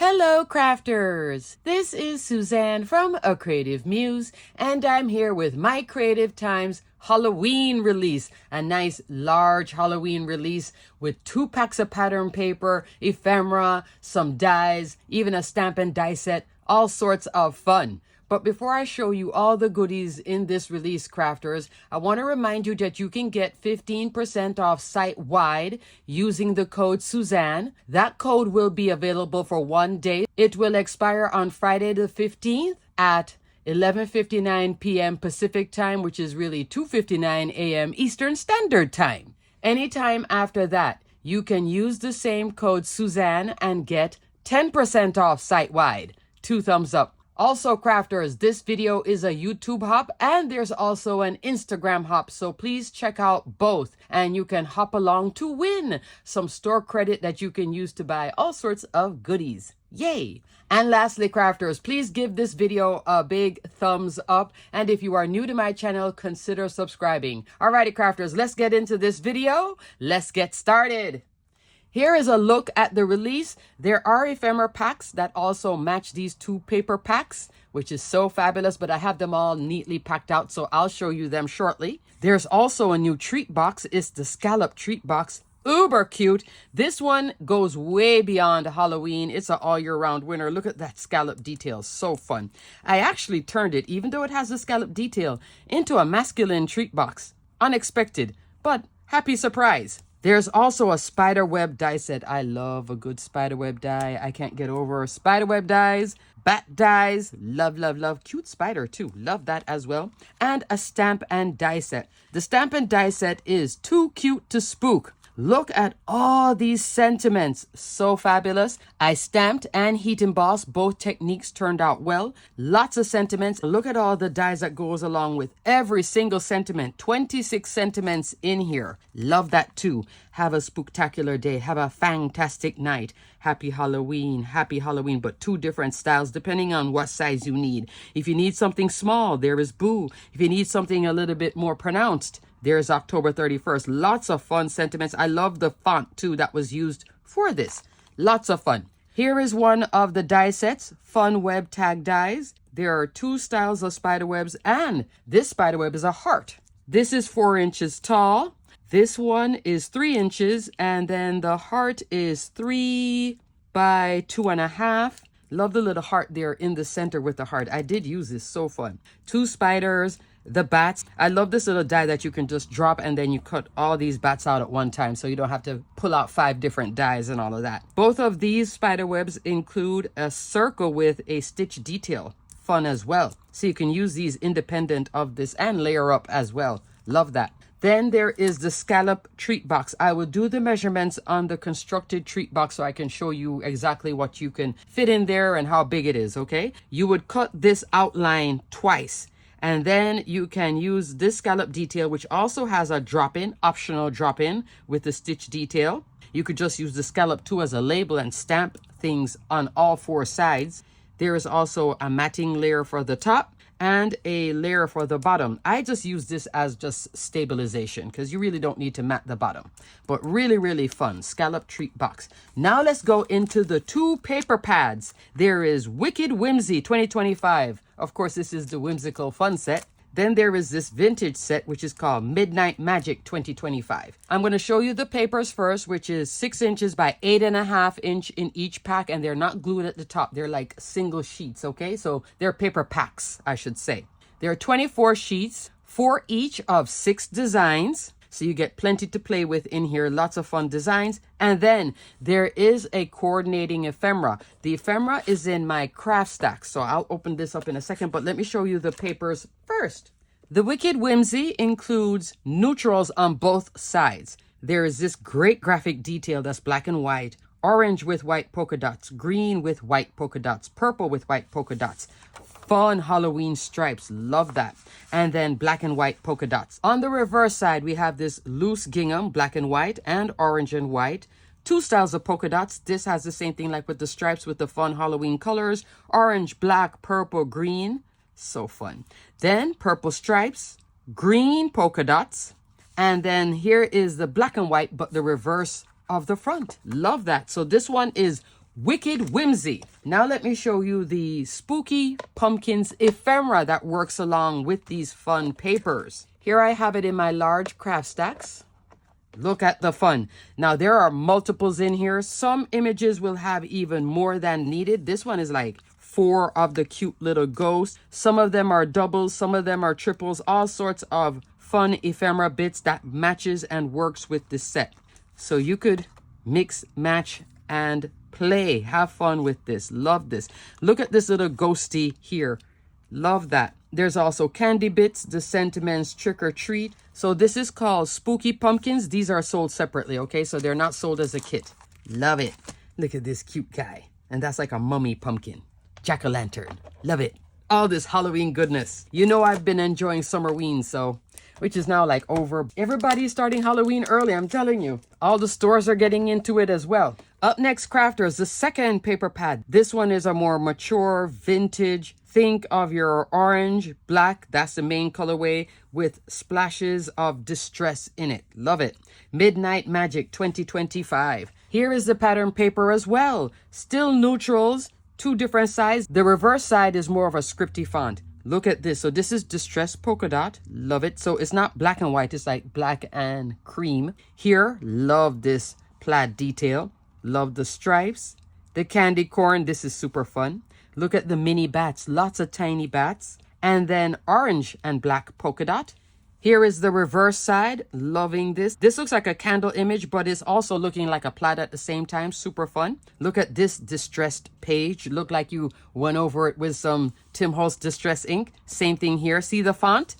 Hello, crafters! This is Suzanne from A Creative Muse, and I'm here with My Creative Time's Halloween release. A nice large Halloween release with 2 packs of pattern paper, ephemera, some dies, even a stamp and die set, all sorts of fun. But before I show you all the goodies in this release, crafters, I want to remind you that you can get 15% off site-wide using the code Suzanne. That code will be available for 1 day. It will expire on Friday the 15th at 11:59 p.m. Pacific time, which is really 2:59 a.m. Eastern Standard Time. Anytime after that, you can use the same code Suzanne and get 10% off site-wide. 2 thumbs up. Also, crafters, this video is a YouTube hop and there's also an Instagram hop, so please check out both and you can hop along to win some store credit that you can use to buy all sorts of goodies. Yay! And lastly, crafters, please give this video a big thumbs up, and if you are new to my channel, consider subscribing. Alrighty, crafters, let's get into this video. Let's get started. Here is a look at the release. There are ephemera packs that also match these 2 paper packs, which is so fabulous, but I have them all neatly packed out, so I'll show you them shortly. There's also a new treat box. It's the Scallop treat box. Uber cute. This one goes way beyond Halloween. It's an all-year-round winner. Look at that scallop detail. So fun. I actually turned it, even though it has a scallop detail, into a masculine treat box. Unexpected, but happy surprise. There's also a spiderweb die set. I love a good spiderweb die. I can't get over spiderweb dies, bat dies. Love, love, love. Cute spider too. Love that as well. And a stamp and die set. The stamp and die set is too cute to spook. Look at all these sentiments. So fabulous. I stamped and heat embossed. Both techniques turned out well. Lots of sentiments. Look at all the dies that goes along with every single sentiment. 26 sentiments in here. Love that too. Have a spooktacular day. Have a fantastic night. Happy Halloween. Happy Halloween. But 2 different styles depending on what size you need. If you need something small, there is Boo. If you need something a little bit more pronounced, there's October 31st. Lots of fun sentiments. I love the font too that was used for this. Lots of fun. Here is one of the die sets. Fun web tag dies. There are 2 styles of spiderwebs, and this spiderweb is a heart. This is 4 inches tall. This one is 3 inches, and then the heart is 3 by 2.5. Love the little heart there in the center with the heart. I did use this. So fun. 2 spiders. The bats. I love this little die that you can just drop and then you cut all these bats out at one time, so you don't have to pull out 5 different dies and all of that. Both of these spider webs include a circle with a stitch detail. Fun as well. So you can use these independent of this and layer up as well. Love that. Then there is the Scallop treat box. I will do the measurements on the constructed treat box so I can show you exactly what you can fit in there and how big it is, okay? You would cut this outline twice. And then you can use this scallop detail, which also has a drop-in, optional drop-in with the stitch detail. You could just use the scallop too as a label and stamp things on all 4 sides. There is also a matting layer for the top and a layer for the bottom. I just use this as just stabilization because you really don't need to mat the bottom. But really, really fun. Scallop treat box. Now let's go into the 2 paper pads. There is Wicked Whimsy 2025. Of course, this is the whimsical fun set. Then there is this vintage set, which is called Midnight Magic 2025. I'm going to show you the papers first, which is 6 inches by 8.5 inch in each pack. And they're not glued at the top. They're like single sheets, okay? So they're paper packs, I should say. There are 24 sheets, 4 each of 6 designs. So you get plenty to play with in here. Lots of fun designs. And then there is a coordinating ephemera. The ephemera is in my craft stack. So I'll open this up in a second. But let me show you the papers first. The Wicked Whimsy includes neutrals on both sides. There is this great graphic detail that's black and white. Orange with white polka dots. Green with white polka dots. Purple with white polka dots. Fun Halloween stripes. Love that. And then black and white polka dots. On the reverse side, we have this loose gingham, black and white and orange and white. 2 styles of polka dots. This has the same thing like with the stripes with the fun Halloween colors. Orange, black, purple, green. So fun. Then purple stripes, green polka dots. And then here is the black and white, but the reverse of the front. Love that. So this one is Wicked Whimsy. Now let me show you the Spooky Pumpkins ephemera that works along with these fun papers. Here I have it in my large craft stacks. Look at the fun. Now there are multiples in here. Some images will have even more than needed. This one is like 4 of the cute little ghosts. Some of them are doubles, some of them are triples, all sorts of fun ephemera bits that matches and works with this set. So you could mix, match, and play. Have fun with this. Love this. Look at this little ghosty here. Love that. There's also candy bits, the sentiments trick or treat. So this is called Spooky Pumpkins. These are sold separately, okay? So they're not sold as a kit. Love it. Look at this cute guy. And that's like a mummy pumpkin. Jack-o'-lantern. Love it. All this Halloween goodness. You know I've been enjoying Summerween, so which is now like over. Everybody's starting Halloween early, I'm telling you. All the stores are getting into it as well. Up next, crafters, the second paper pad. This one is a more mature, vintage. Think of your orange, black, that's the main colorway, with splashes of distress in it. Love it. Midnight Magic 2025. Here is the pattern paper as well. Still neutrals, 2 different sides. The reverse side is more of a scripty font. Look at this. So this is distressed polka dot. Love it. So it's not black and white. It's like black and cream. Here, love this plaid detail. Love the stripes. The candy corn. This is super fun. Look at the mini bats. Lots of tiny bats. And then orange and black polka dot. Here is the reverse side. Loving this. This looks like a candle image, but it's also looking like a plaid at the same time. Super fun. Look at this distressed page. Look like you went over it with some Tim Holtz Distress ink. Same thing here. See the font?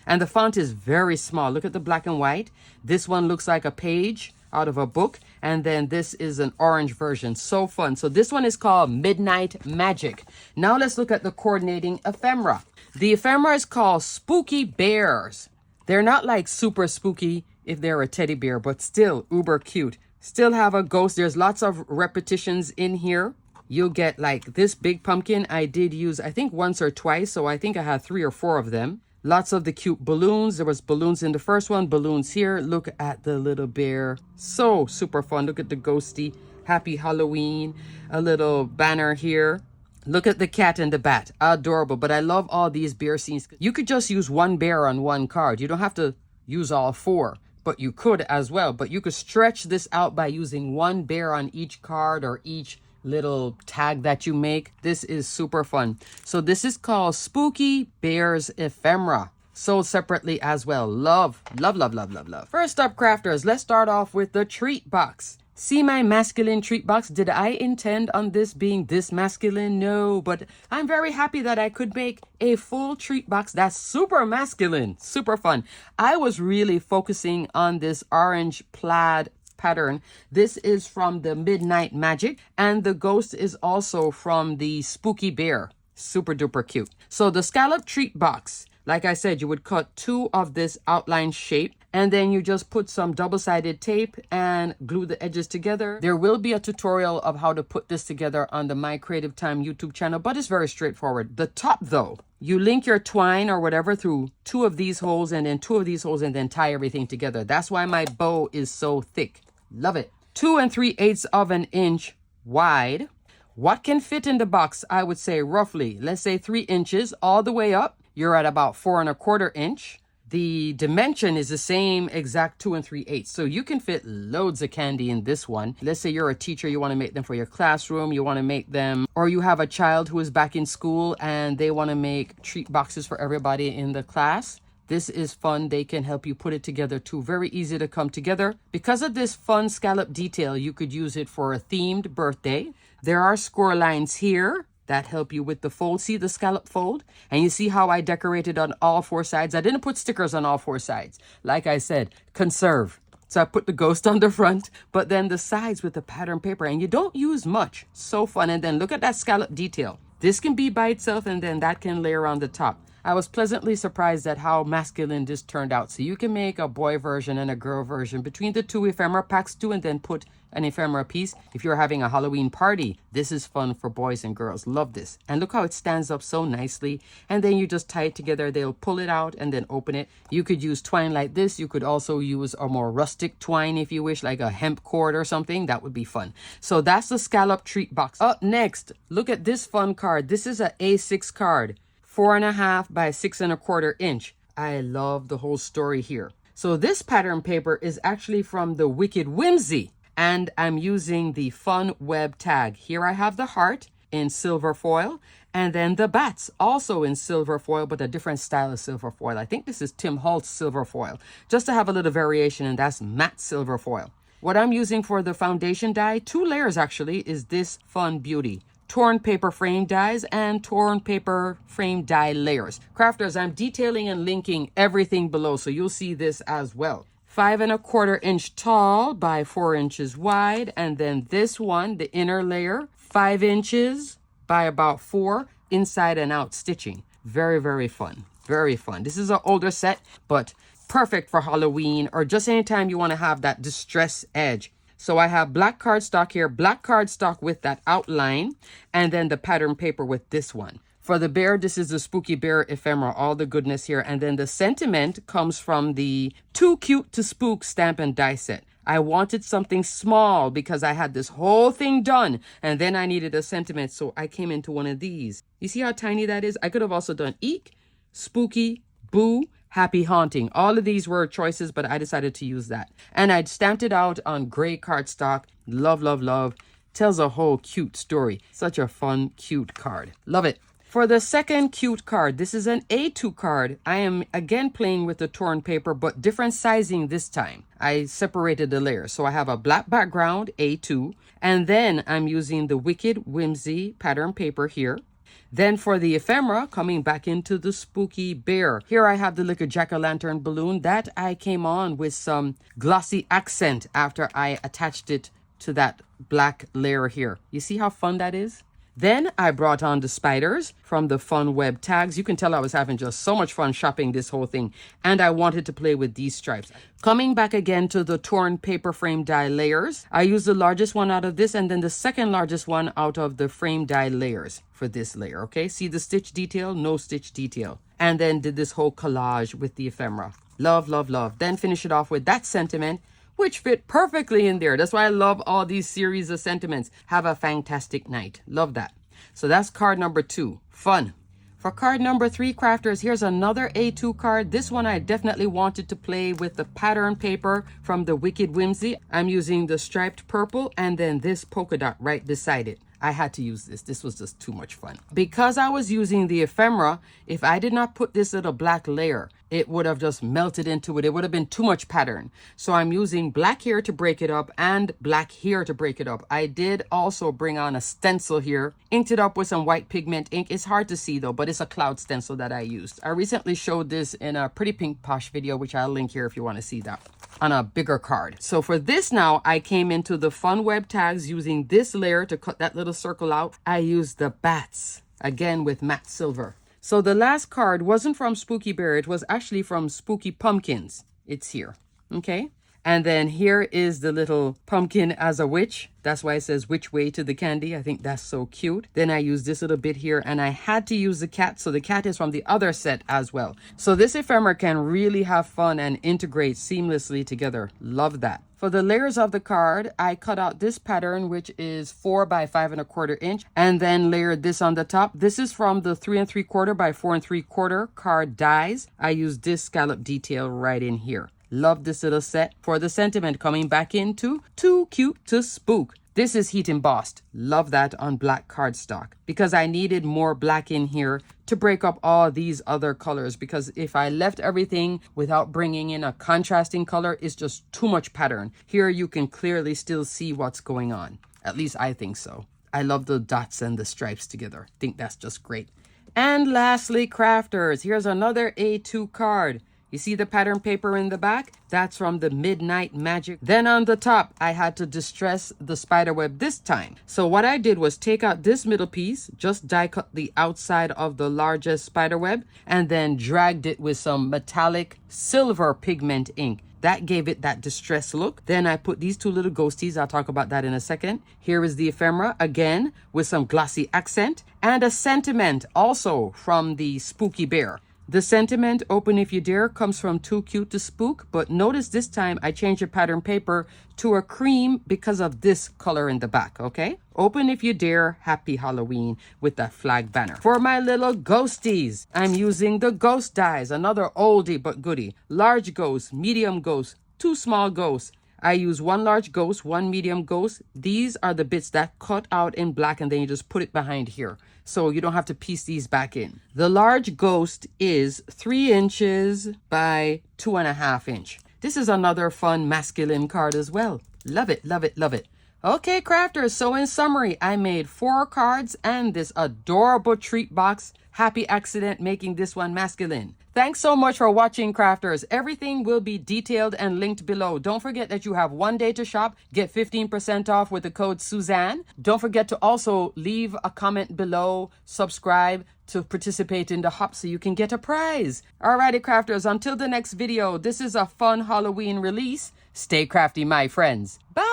And the font is very small. Look at the black and white. This one looks like a page out of a book. And then this is an orange version. So fun. So this one is called Midnight Magic. Now let's look at the coordinating ephemera. The ephemera is called Spooky Bears. They're not like super spooky if they're a teddy bear, but still uber cute. Still have a ghost. There's lots of repetitions in here. You'll get like this big pumpkin. I did use, I think once or twice. So I think I had 3 or 4 of them. Lots of the cute balloons. There was balloons in the first one, balloons here. Look at the little bear. So super fun. Look at the ghosty. Happy Halloween. A little banner here. Look at the cat and the bat. Adorable. But I love all these bear scenes. You could just use 1 bear on 1 card. You don't have to use all 4, but you could as well. But you could stretch this out by using 1 bear on each card or each little tag that you make. This is super fun. So this is called Spooky Bears Ephemera. Sold separately as well. Love, love, love, love, love, love. First up, crafters, let's start off with the treat box. See my masculine treat box? Did I intend on this being this masculine? No, but I'm very happy that I could make a full treat box that's super masculine, super fun. I was really focusing on this orange plaid pattern. This is from the Midnight Magic, and the ghost is also from the Spooky Bear. Super duper cute. So the scallop treat box, like I said, you would cut 2 of this outline shape, and then you just put some double-sided tape and glue the edges together. There will be a tutorial of how to put this together on the mycreativetime YouTube channel, but it's very straightforward. The top, though, you link your twine or whatever through 2 of these holes and then 2 of these holes and then tie everything together. That's why my bow is so thick. Love it. 2 3/8 of an inch wide. What can fit in the box? I would say roughly, let's say 3 inches all the way up. You're at about 4 1/4 inch. The dimension is the same exact 2 3/8. So you can fit loads of candy in this one. Let's say you're a teacher, you want to make them for your classroom, you want to make them, or you have a child who is back in school and they want to make treat boxes for everybody in the class. This is fun. They can help you put it together too. Very easy to come together. Because of this fun scallop detail, you could use it for a themed birthday. There are score lines here that help you with the fold. See the scallop fold? And you see how I decorated on all 4 sides? I didn't put stickers on all 4 sides. Like I said, conserve. So I put the ghost on the front, but then the sides with the pattern paper. And you don't use much. So fun. And then look at that scallop detail. This can be by itself, and then that can layer on the top. I was pleasantly surprised at how masculine this turned out. So you can make a boy version and a girl version between the two ephemera packs too, and then put an ephemera piece. If you're having a Halloween party, this is fun for boys and girls. Love this. And look how it stands up so nicely. And then you just tie it together. They'll pull it out and then open it. You could use twine like this. You could also use a more rustic twine if you wish, like a hemp cord or something. That would be fun. So that's the Scallop treat box. Up next, look at this fun card. This is a A6 card, 4.5 by 6.25 inch. I love the whole story here. So this pattern paper is actually from the Wicked Whimsy. And I'm using the Fun Web tag. Here I have the heart in silver foil, and then the bats also in silver foil, but a different style of silver foil. I think this is Tim Holtz silver foil, just to have a little variation, and that's matte silver foil. What I'm using for the foundation die, 2 layers actually, is this Fun Beauty. Torn paper frame dies and torn paper frame die layers. Crafters, I'm detailing and linking everything below, so you'll see this as well. 5.25 inch tall by 4 inches wide. And then this one, the inner layer, 5 inches by about 4, inside and out stitching. Very, very fun. Very fun. This is an older set, but perfect for Halloween or just anytime you want to have that distress edge. So I have black cardstock here, black cardstock with that outline, and then the pattern paper with this one. For the bear, this is the Spooky Bear ephemera, all the goodness here. And then the sentiment comes from the Too Cute to Spook stamp and die set. I wanted something small because I had this whole thing done, and then I needed a sentiment, so I came into one of these. You see how tiny that is? I could have also done Eek, Spooky, Boo, Happy Haunting. All of these were choices, but I decided to use that. And I'd stamped it out on gray cardstock. Love, love, love. Tells a whole cute story. Such a fun, cute card. Love it. For the second cute card, this is an A2 card. I am again playing with the torn paper, but different sizing this time. I separated the layers. So I have a black background, A2, and then I'm using the Wicked Whimsy pattern paper here. Then for the ephemera, coming back into the Spooky Bear. Here I have the little jack-o'-lantern balloon that I came on with some glossy accent after I attached it to that black layer here. You see how fun that is? Then I brought on the spiders from the Fun Web tags. You can tell I was having just so much fun shopping this whole thing. And I wanted to play with these stripes. Coming back again to the torn paper frame die layers. I used the largest one out of this and then the second largest one out of the frame die layers for this layer. Okay, see the stitch detail? No stitch detail. And then did this whole collage with the ephemera. Love, love, love. Then finish it off with that sentiment, which fit perfectly in there. That's why I love all these series of sentiments. Have a fantastic night. Love that. So that's card number 2. Fun. For card number 3, crafters, here's another A2 card. This one I definitely wanted to play with the pattern paper from the Wicked Whimsy. I'm using the striped purple and then this polka dot right beside it. I had to use this. This was just too much fun. Because I was using the ephemera, if I did not put this little black layer, it would have just melted into it. It would have been too much pattern. So I'm using black here to break it up and black here to break it up. I did also bring on a stencil here, inked it up with some white pigment ink. It's hard to see though, but it's a cloud stencil that I used. I recently showed this in a Pretty Pink Posh video, which I'll link here if you want to see that, on a bigger card. So for this now, I came into the Fun Web tags using this layer to cut that little circle out. I used the bats, again with matte silver. So the last card wasn't from Spooky Bear. It was actually from Spooky Pumpkins. It's here. Okay. And then here is the little pumpkin as a witch. That's why it says which way to the candy. I think that's so cute. Then I use this little bit here and I had to use the cat. So the cat is from the other set as well. So this ephemera can really have fun and integrate seamlessly together. Love that. For the layers of the card, I cut out this pattern, which is 4 by 5.25 inch, and then layered this on the top. This is from the 3 3/4 by 4 3/4 card dies. I used this scallop detail right in here. Love this little set. For the sentiment, coming back into Too Cute to Spook. This is heat embossed. Love that on black cardstock because I needed more black in here to break up all these other colors, because if I left everything without bringing in a contrasting color, it's just too much pattern. Here you can clearly still see what's going on. At least I think so. I love the dots and the stripes together. I think that's just great. And lastly, crafters, here's another A2 card. You see the pattern paper in the back? That's from the Midnight Magic. Then on the top, I had to distress the spider web this time. So what I did was take out this middle piece, just die cut the outside of the largest spider web, and then dragged it with some metallic silver pigment ink. That gave it that distressed look. Then I put these two little ghosties. I'll talk about that in a second. Here is the ephemera, again, with some glossy accent. And a sentiment, also from the Spooky Bear. The sentiment, Open If You Dare, comes from Too Cute to Spook. But notice this time I changed the pattern paper to a cream because of this color in the back, okay? Open If You Dare, Happy Halloween, with that flag banner. For my little ghosties, I'm using the ghost dies, another oldie but goodie. Large ghost, medium ghost, two small ghosts. I use one large ghost, one medium ghost. These are the bits that cut out in black, and then you just put it behind here. So you don't have to piece these back in. The large ghost is 3 inches by 2.5 inches. This is another fun masculine card as well. Love it, love it, love it. Okay, crafters, so in summary, I made 4 cards and this adorable treat box. Happy accident making this one masculine. Thanks so much for watching, crafters. Everything will be detailed and linked below. Don't forget that you have 1 day to shop. Get 15% off with the code Suzanne. Don't forget to also leave a comment below, subscribe to participate in the hop so you can get a prize. Alrighty, crafters, until the next video, this is a fun Halloween release. Stay crafty, my friends. Bye!